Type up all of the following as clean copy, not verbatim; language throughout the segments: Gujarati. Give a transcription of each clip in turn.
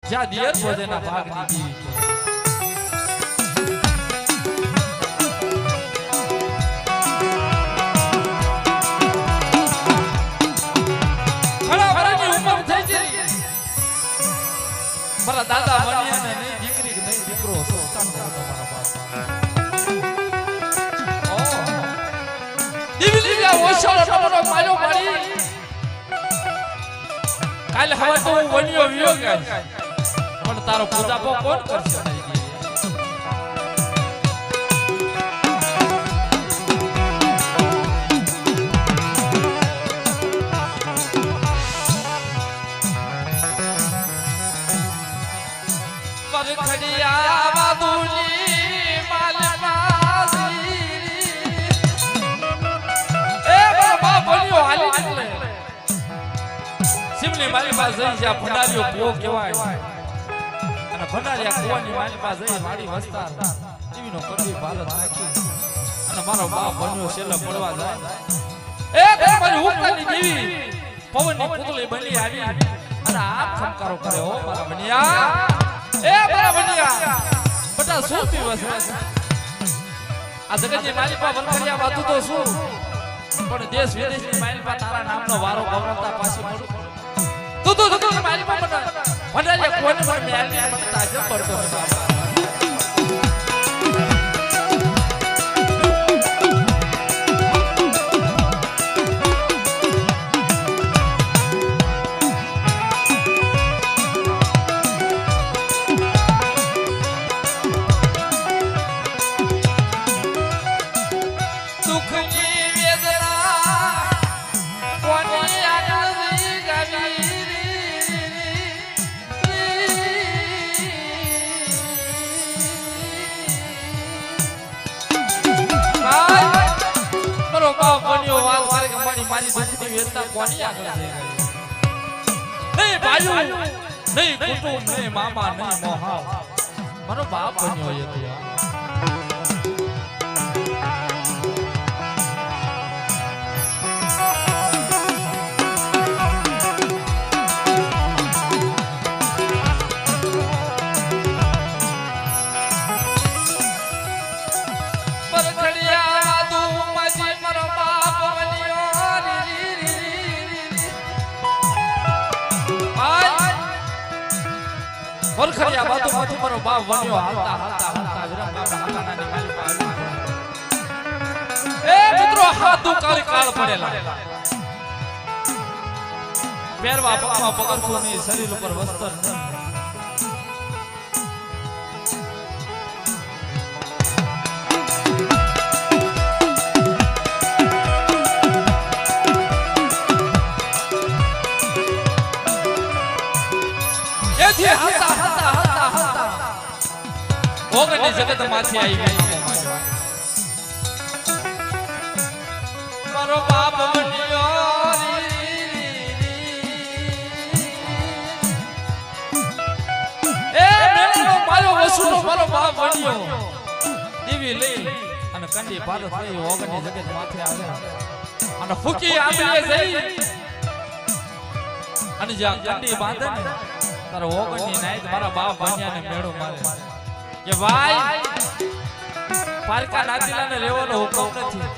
જ્યાં દિયર પોતેના ભાગની દીવી ઘણા વર્ષની ઉંમર થઈ છે મારા દાદા બન્યા ને નહીં દીકરી નહીં દીકરો સંતાન મારા બાપ દીવી લીધા ઓછો તમારો માર્યો મારી કાલે હવે તો હું વન્યો વિયો ગયા પણ તારો પૂજાપો કોણ કરશે પરખડિયા વાદુની માલપાસી એ બાબા બોલ્યો હાલી નીકળે સિમલી મારી પાસે જઈ જ્યાં ભંડારીઓ કુવો કહેવાય અને ભંડારીયા કુવાની મારી પાસે જઈ મારી વસ્તાર જીવીનો કરવી ભારત નાખી અને મારો બાપ બન્યો છેલ્લો પડવા જાય એ તમારી હુક્કાની દેવી પવનની પુતળી બની આવી અને આપ ખમકારો કરે હો મારા બનિયા એ મારા બનિયા બધા શું પીવસ આ જગતની મારી પાસે વનખડિયા વાતું તો શું પણ દેશ વિદેશની મારી પાસે તારા નામનો વારો ગૌરવતા પાછી પડું તું મારી પાસે ભંડારીયા કોને પર મેલની મને તાજબ પડતો મારી દુઃખની વેદના કોની આગળ છે નહીં ભાઈઓ નહીં કુટુંબ નહીં મામા નહીં મોહા મારો બાપ બન્યો એ વરખડિયા બાજુમાંથી મારો બાપ બન્યો હાલતા હાલતા હાલતા વિરમ બાપના હાથાનાની માલી પાસે એ મિત્રો હાથ કાળી કાળ પડેલા પહેરવા પગમાં પગરખું નહીં શરીર ઉપર વસ્ત્ર નહીં એથી હાલતા ઓગની જગત માંથી આવી ગઈ મારો બાપ બન્યો એ મેળો મારો વસુલો મારો બાપ બન્યો દેવી લઈ અને કંડી ભારત લઈ ઓગની જગત માંથી આવે અને ફૂકી આંબલીએ જઈ અને જ્યાં કંડી બાંધે ને તારો ઓગની નાઈટ મારા બાપ બન્યા ને મેળો મારે કે ભાઈ પારકા નાતીલાને લેવાનો હુકમ નથી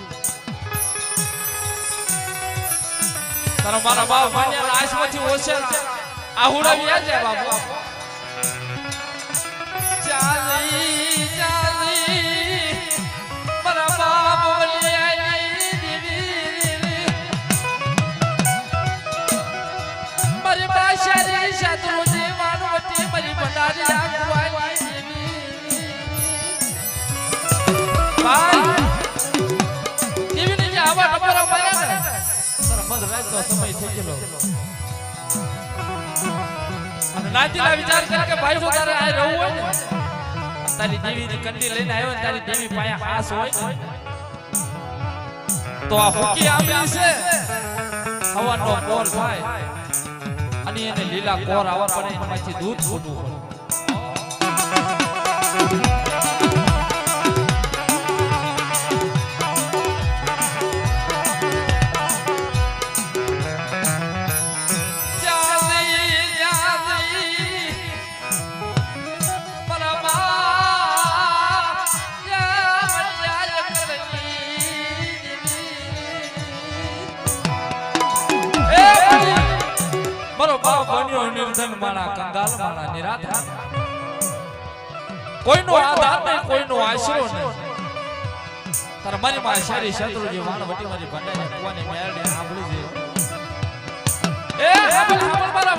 તારો મારા બાપ બન્યા આશમાંથી ઓછેલા આહુડાવી આ જાય બાપુ ચાલી ચાલી મારા બાપ બન્યા દેવી મારી બાશારી શાતરો દેવાનો વટી મારી ભંડારી આગવાની દેવી ને આવા નંબર માર્યા ને તારા મધ રાત તો સમય થઈ ગયો અને નાતીલા વિચાર કરે કે ભાઈ જો તારે આ રહું હોય ને તારી દેવી ની કંડી લઈને આવ્યો ને તારી દેવી પાયા હાસ હોય તો આ ફૂકી આવી છે હવાનો કોર થાય અને એને લીલા કોર આવવા પડે એમાંથી દૂધ છૂટવું પડે બાપ બન્યો નિર્ધન માણા કંગાલ માણા નિરાત કોઈનો આધાર નહીં કોઈનો આશરો નહીં તાર મારી માં શરી શત્રુજી વાણવટી મારી ભંડારી કુવાની મેરડી સાંભળી છે એ હાબલ હાબલ મારા